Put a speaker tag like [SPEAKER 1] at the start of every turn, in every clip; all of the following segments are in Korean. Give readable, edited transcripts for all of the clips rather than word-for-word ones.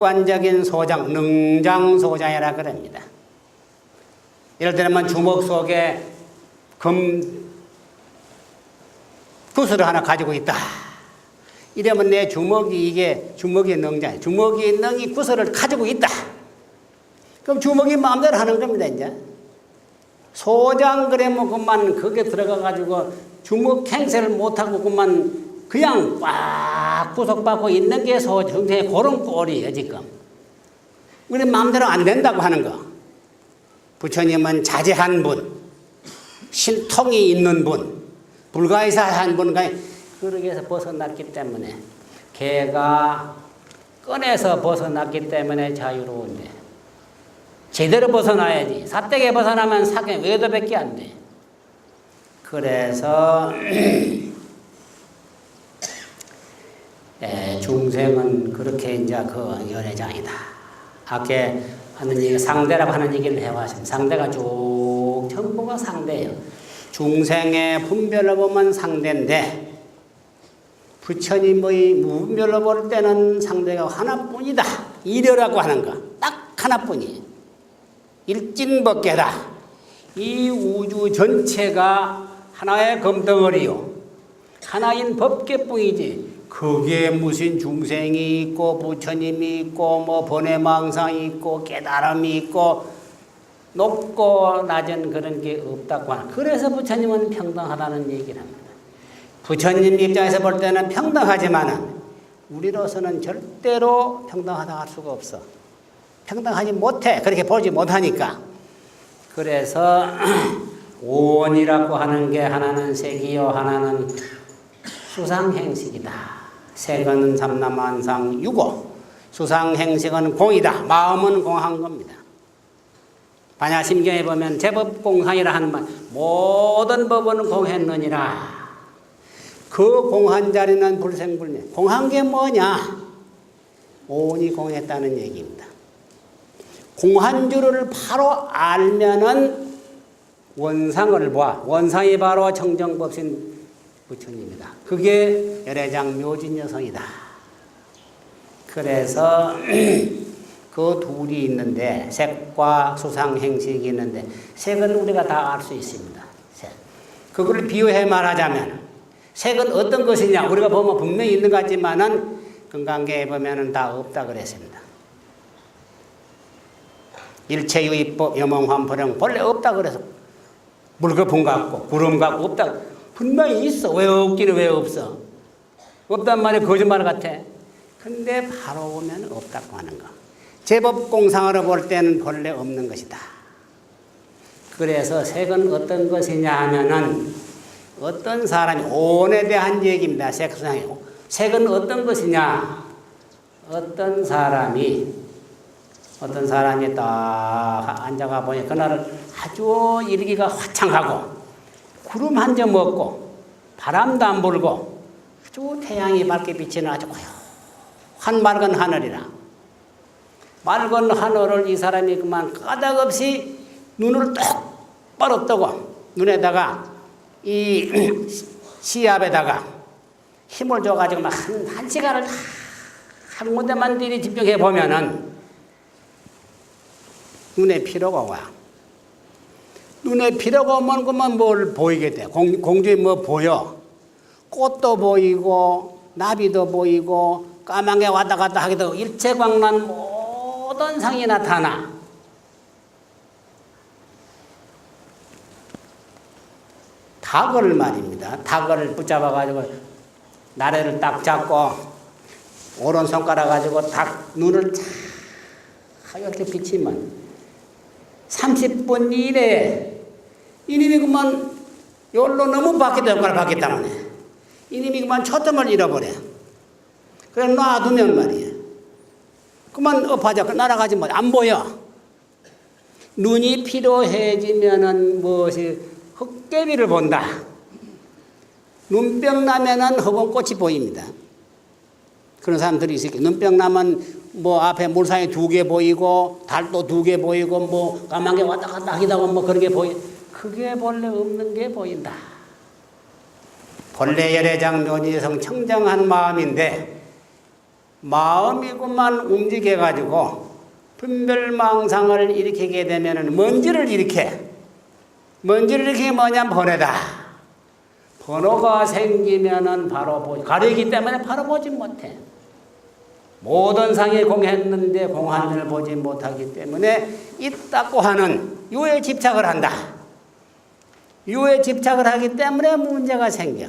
[SPEAKER 1] 관적인 소장, 능장소장이라 그럽니다. 예를 들면 주먹 속에 구슬을 하나 가지고 있다. 이러면 내 주먹이 이게 주먹이 능장이에요. 주먹이 능이 구슬을 가지고 있다. 그럼 주먹이 마음대로 하는 겁니다, 이제. 소장 그러면 그만 거기에 들어가가지고 주먹 행세를 못하고 그냥 꽉 구속받고 있는 게 소중생의 그런 꼴이에요, 지금. 우리 마음대로 안 된다고 하는 거. 부처님은 자제한 분, 신통이 있는 분, 불가이사한 분, 그러기 위해서 벗어났기 때문에, 개가 꺼내서 벗어났기 때문에 자유로운데, 제대로 벗어나야지. 사대에 벗어나면 사계 외도밖에 안 돼. 그래서 중생은 그렇게 이제 그 연회장이다. 아까 하는 얘기, 상대라고 하는 얘기를 해왔습니다. 상대가 쭉 전부가 상대예요. 중생의 분별로 보면 상대인데 부처님의 무분별로 볼 때는 상대가 하나뿐이다. 이려라고 하는 거. 딱 하나뿐이에요. 일진법계다. 이 우주 전체가 하나의 검덩어리요. 하나인 법계뿐이지. 거기에 무슨 중생이 있고 부처님이 있고 뭐 번외망상이 있고 깨달음이 있고 높고 낮은 그런 게 없다고 하는. 그래서 부처님은 평등하다는 얘기를 합니다. 부처님 입장에서 볼 때는 평등하지만은 우리로서는 절대로 평등하다 할 수가 없어. 평등하지 못해. 그렇게 보지 못하니까. 그래서 오원이라고 하는 게 하나는 색이요, 하나는 수상행식이다. 색은 삼라만상 유고, 수상행식은 공이다. 마음은 공한 겁니다. 반야심경에 보면 제법공상이라 하는 말, 모든 법은 공했느니라. 그 공한 자리는 불생불멸. 공한 게 뭐냐? 오온이 공했다는 얘기입니다. 공한 줄을 바로 알면은 원상을 봐. 원상이 바로 청정법신 부처님이다. 그게 열애장 묘진여성이다. 그래서 그 둘이 있는데 색과 수상행식이 있는데 색은 우리가 다 알 수 있습니다. 색. 그걸 비유해 말하자면 색은 어떤 것이냐 우리가 보면 분명히 있는 것 같지만은 금강계에 보면은 다 없다 그랬습니다. 일체유의법 여몽환불영 본래 없다 그래서 물거품 같고 구름 같고 없다. 분명히 있어. 왜 없기는 왜 없어? 없단 말이 거짓말 같아. 근데 바로 오면 없다고 하는 거. 제법공상으로 볼 때는 본래 없는 것이다. 그래서 색은 어떤 것이냐 하면은 어떤 사람이 오온에 대한 얘기입니다. 색수상이. 색은 어떤 것이냐? 어떤 사람이 딱 앉아가 보니 그날은 아주 일기가 화창하고 구름 한 점 없고 바람도 안 불고 아주 태양이 밝게 비치는 아주 고요한 맑은 하늘이라. 맑은 하늘을 이 사람이 그만 까닭없이 눈을 똑바로 뜨고 눈에다가 이 시압에다가 힘을 줘가지고 막 한 시간을 한 군데만 들이 집중해 보면은 눈에 피로가 와. 눈에 피로가 오면 그만 뭘 보이게 돼. 공중에 뭐 보여? 꽃도 보이고 나비도 보이고 까만 게 왔다 갔다 하기도 일체광란 모든 상이 나타나. 닭을 말입니다. 닭을 붙잡아가지고 나래를 딱 잡고 오른손가락 가지고 닭 눈을 쫙 하얗게 비치면 30분 이내에 이님이 그만 열로 너무 바뀌었다 효과를 받기 때문에 이님이 그만 초점을 잃어버려. 그래 놔두면 말이야. 그만 엎어져 날아가지 못. 안 보여. 눈이 피로해지면은 무엇이 헛개비를 본다. 눈병 나면은 허공꽃이 보입니다. 그런 사람들이 있을게. 눈병 나면 뭐 앞에 물상이 2개 보이고 달도 2개 보이고 뭐 까만 게 왔다 갔다 하기도 하고 뭐 그런 게 보이. 그게 본래 없는 게 보인다. 본래 열애장 묘지성 청정한 마음인데 마음이고만 움직여가지고 분별망상을 일으키게 되면 먼지를 일으켜. 먼지를 일으키게 뭐냐? 번뇌다. 번호가 생기면은 바로 가리기 때문에 바로 보지 못해. 모든 상이 공했는데 공한을 보지 못하기 때문에 있다고 하는 유에 집착을 한다. 유에 집착을 하기 때문에 문제가 생겨.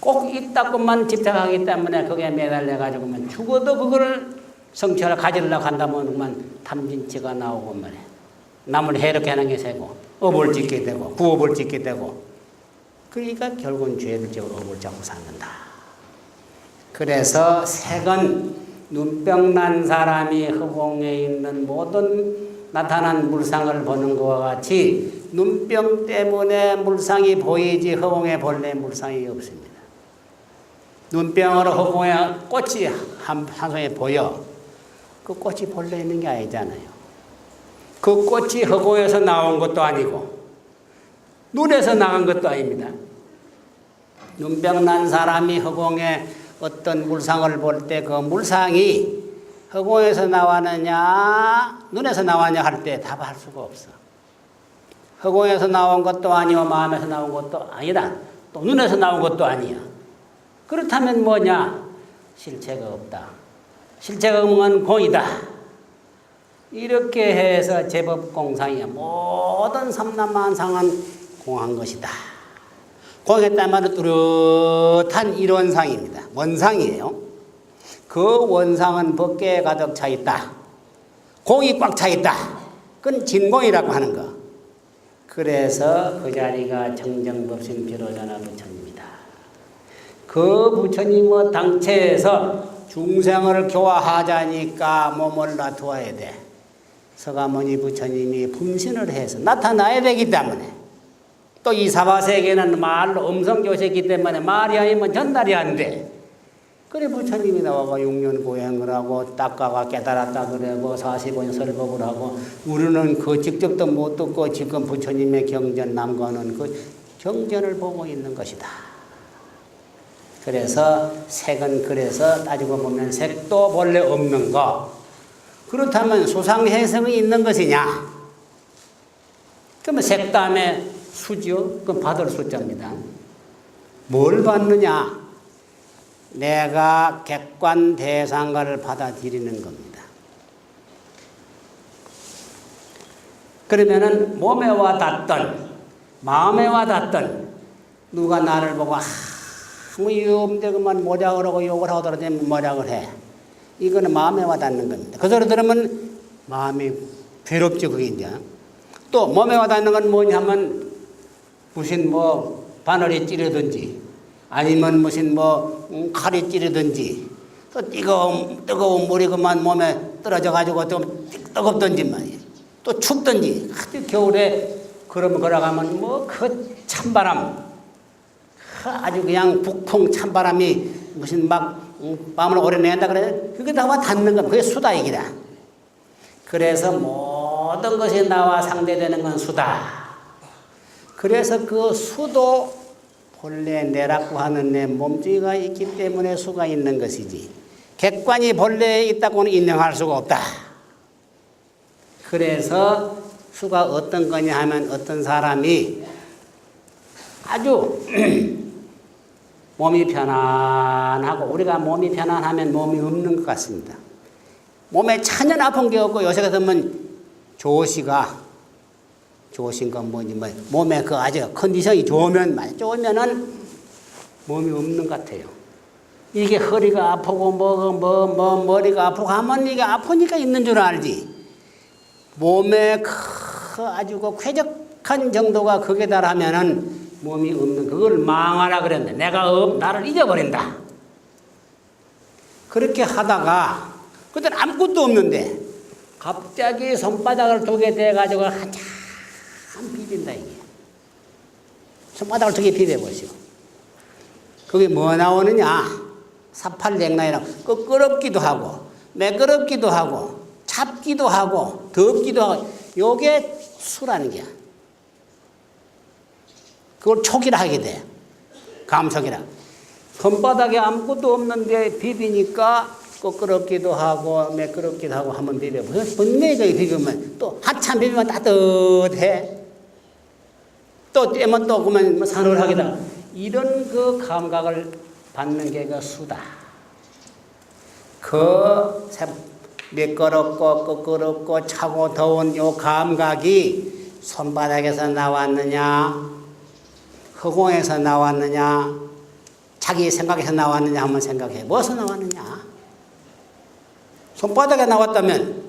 [SPEAKER 1] 꼭 있다고만 집착하기 때문에 그게 매달려가지고 죽어도 그거를 성취하러 가지려고 한다면 탐진치가 나오고 말이야. 남을 해롭게 하는 게 세고 업을 짓게 되고 구업을 짓게 되고 그러니까 결국은 죄를 지어 업을 잡고 살는다. 그래서 색은 눈병 난 사람이 허공에 있는 모든 나타난 물상을 보는 것과 같이 눈병 때문에 물상이 보이지 허공에 본래 물상이 없습니다. 눈병으로 허공에 꽃이 한 손에 보여. 그 꽃이 본래 있는 게 아니잖아요. 그 꽃이 허공에서 나온 것도 아니고 눈에서 나간 것도 아닙니다. 눈병 난 사람이 허공에 어떤 물상을 볼 때 그 물상이 허공에서 나왔느냐 눈에서 나왔냐 할 때 답할 수가 없어. 허공에서 나온 것도 아니고 마음에서 나온 것도 아니다. 또 눈에서 나온 것도 아니야. 그렇다면 뭐냐? 실체가 없다. 실체가 없는 공이다. 이렇게 해서 제법공상이야. 모든 삼남만상은 공한 것이다. 공했다면 뚜렷한 일원상입니다. 원상이에요. 그 원상은 법계에 가득 차 있다. 공이 꽉 차 있다. 그건 진공이라고 하는 거. 그래서 그 자리가 정정법신 비로자나 부처님이다. 그 부처님의 당체에서 중생을 교화하자니까 몸을 놔두어야 돼. 서가모니 부처님이 분신을 해서 나타나야 되기 때문에 또 이 사바세계는 말로 음성교세이기 때문에 말이 아니면 전달이 안 돼. 그래 부처님이 나와가 6년 고행을 하고 닦아가 깨달았다 그러고 45년 설법을 하고 우리는 그 직접도 못 듣고 지금 부처님의 경전 남과는 그 경전을 보고 있는 것이다. 그래서 색은 그래서 따지고 보면 색도 본래 없는 거. 그렇다면 수상해성이 있는 것이냐? 그러면 색 다음에 수죠? 그건 받을 수자입니다. 뭘 받느냐? 내가 객관 대상가를 받아들이는 겁니다. 그러면은 몸에 와 닿던 마음에 와 닿던 누가 나를 보고 아무 이유 없는데 그만 모략을 하고 욕을 하더라도 모략을 해. 이거는 마음에 와 닿는 겁니다. 그 소리 들으면 마음이 괴롭죠, 그게 이제. 또 몸에 와 닿는 건 뭐냐면 무슨 뭐 바늘이 찌르든지 아니면 무슨 뭐 칼이 찌르든지 또 뜨거운 물이 그만 몸에 떨어져가지고 좀 뜨겁든지 말이에요. 또 춥든지 겨울에 그러면 걸어가면 뭐 그 찬바람 아주 그냥 북풍 찬바람이 무슨 막 마음을 오래 낸다 그래. 그게 나와 닿는 겁니다. 그게 수다 얘기다. 그래서 모든 것이 나와 상대되는 건 수다. 그래서 그 수도 본래 내라고 하는 내 몸뚱이가 있기 때문에 수가 있는 것이지 객관이 본래에 있다고는 인정할 수가 없다. 그래서 수가 어떤 거냐 하면 어떤 사람이 아주 몸이 편안하고 우리가 몸이 편안하면 몸이 없는 것 같습니다. 몸에 천연 아픈 게 없고 요새 같으면 좋으신 건 뭐지 뭐 몸에 그 아주 컨디션이 좋으면은 몸이 없는 것 같아요. 이게 허리가 아프고 머리가 아프고 하면 이게 아프니까 있는 줄 알지. 몸에 아주 그 쾌적한 정도가 극에 달하면은 몸이 없는 그걸 망하라 그랬는데 내가 나를 잊어버린다. 그렇게 하다가 그때는 아무것도 없는데 갑자기 손바닥을 두게 돼가지고 한참 비빈다 이게. 손바닥을 두게 비벼보시오. 그게 뭐 나오느냐? 사팔냉라이라고 끄끄럽기도 하고 매끄럽기도 하고 찹기도 하고 덥기도 하고 요게 수라는 게야. 그걸 촉이라 하게 돼. 감촉이라. 손바닥에 아무것도 없는데 비비니까 꺼끄럽기도 하고 매끄럽기도 하고 한번 비벼보세요. 분명히 비비면 또 한참 비비면 따뜻해. 또 떼면 또 그러면 뭐 사늘하게다. 이런 그 감각을 받는 게 그 수다. 그 매끄럽고 꺼끄럽고 차고 더운 요 감각이 손바닥에서 나왔느냐, 허공에서 나왔느냐, 자기 생각에서 나왔느냐 한번 생각해. 무엇에서 나왔느냐? 손바닥에 나왔다면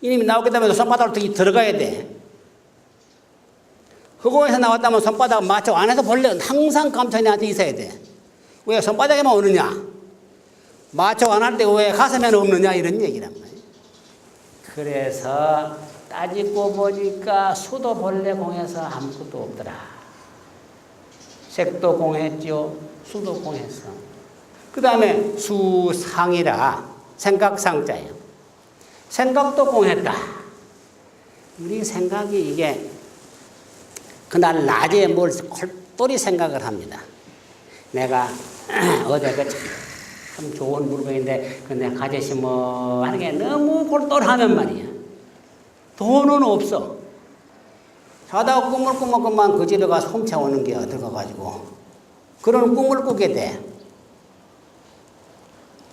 [SPEAKER 1] 이놈이 나왔기 때문에 손바닥으로 들어가야 돼. 허공에서 나왔다면 손바닥 맞춰 안에서 본래 항상 감천이한테 있어야 돼. 왜 손바닥에만 오느냐? 맞춰 안 할 때 왜 가슴에는 없느냐? 이런 얘기란 말이에요. 그래서 따지고 보니까 수도 본래 공에서 아무것도 없더라. 색도 공했죠. 수도 공했어. 그 다음에 수상이라 생각상자예요. 생각도 공했다. 우리 생각이 이게 그날 낮에 뭘 꼴똘히 생각을 합니다. 내가 어제 그 참 좋은 물건인데 근데 가져시 뭐 하는 게 너무 꼴똘하면 말이야. 돈은 없어. 자다가 꿈을 꾸면 그만 그 집에 가서 훔쳐오는 게 들어가가지고 그런 꿈을 꾸게 돼.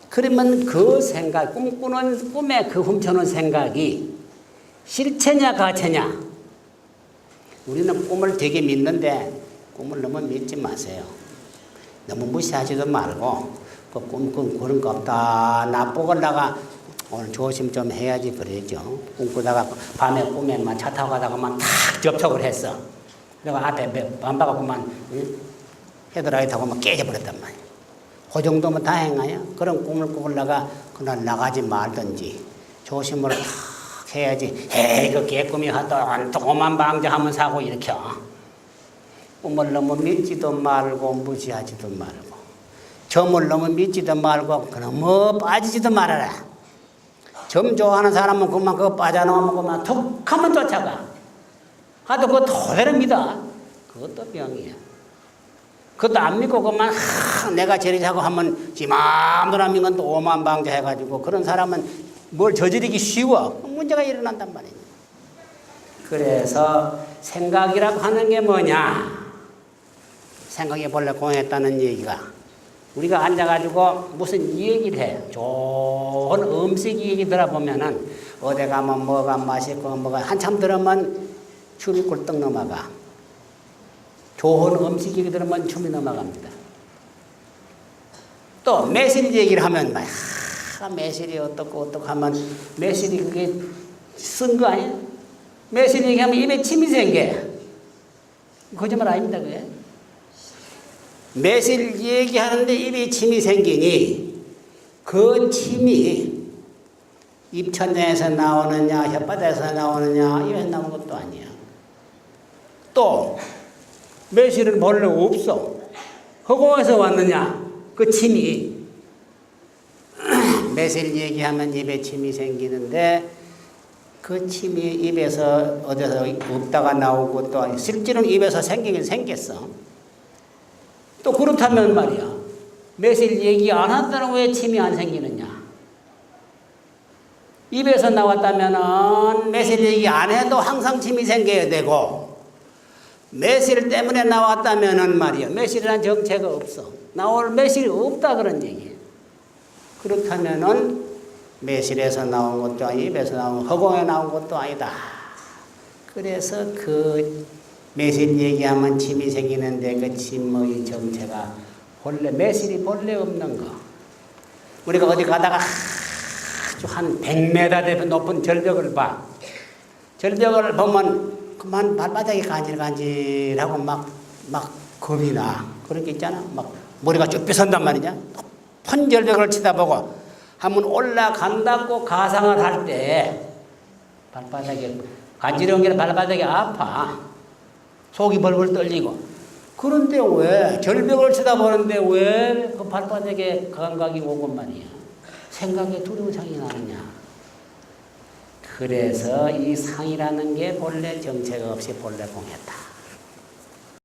[SPEAKER 1] 그러면 그 생각, 꿈꾸는 꿈에 그 훔쳐놓은 생각이 실체냐 가체냐? 우리는 꿈을 되게 믿는데 꿈을 너무 믿지 마세요. 너무 무시하지도 말고 그 꿈 그런 거 없다. 나보고다가 오늘 조심 좀 해야지 그랬죠. 꿈꾸다가 밤에 꿈에만 차 타고 가다가만 탁 접촉을 했어. 내가 앞에 반박하고만 헤드라이트 하고만 깨져버렸단 말이야. 그 정도면 다행이야. 그런 꿈을 꾸다가 그날 나가지 말든지 조심을 탁 해야지. 에이 그 개꿈이 하던 조그만 방자하면 사고 일으켜. 꿈을 너무 믿지도 말고 무시하지도 말고 점을 너무 믿지도 말고 너무 빠지지도 말아라. 점 좋아하는 사람은 그만 그거 빠져나오면 그만 툭 하면 쫓아가. 하도 그거 도대로 믿어. 그것도 병이야. 그것도 안 믿고 그만 내가 저리자고 하면 지 마음대로 안 믿는 또 오만방자 해가지고 그런 사람은 뭘 저지르기 쉬워. 문제가 일어난단 말이야. 그래서 생각이라고 하는 게 뭐냐? 생각이 본래 공했다는 얘기가 우리가 앉아가지고 무슨 얘기를 해. 좋은 음식 얘기 들어보면은 어디 가면 뭐가 맛있고 뭐가 한참 들으면 춤이 꿀떡 넘어가. 좋은 음식 얘기 들으면 춤이 넘어갑니다. 또 매실 얘기를 하면 막 매실이 어떻고 하면 매실이 그게 쓴 거 아니야? 매실 얘기하면 입에 침이 생겨. 거짓말 아닙니다 그게. 매실 얘기하는데 입에 침이 생기니 그 침이 입천장에서 나오느냐 혓바닥에서 나오느냐 입에서 나오는 것도 아니야. 또 매실은 본래 없어. 허공에서 왔느냐 그 침이 매실 얘기하면 입에 침이 생기는데 그 침이 입에서 어디서 없다가 나오고 또 실제로는 입에서 생기긴 생겼어. 또 그렇다면 말이야. 매실 얘기 안 한다는 왜 침이 안 생기느냐? 입에서 나왔다면은 매실 얘기 안 해도 항상 침이 생겨야 되고 매실 때문에 나왔다면은 말이야. 매실이라는 정체가 없어. 나올 매실이 없다 그런 얘기예요. 그렇다면은 매실에서 나온 것도 아니고 입에서 나온 허공에 나온 것도 아니다. 그래서 그 매실 얘기하면 침이 생기는데 그 침의 정체가 본래 매실이 본래 없는 거. 우리가 어디 가다가 아주 한 100m 높은 절벽을 봐. 절벽을 보면 그만 발바닥이 간질간질하고 막 겁이 나. 그런 게 있잖아. 막 머리가 쭉 삐선단 말이냐. 높은 절벽을 치다보고 한번 올라간다고 가상을 할 때 발바닥에 간지러운 게 발바닥이 아파. 속이 벌벌 떨리고. 그런데 왜 절벽을 쳐다보는데 왜 그 발바닥에 감각이 오건 말이야. 생각에 두려운 상이 나느냐. 그래서 이 상이라는 게 본래 정체가 없이 본래 공했다.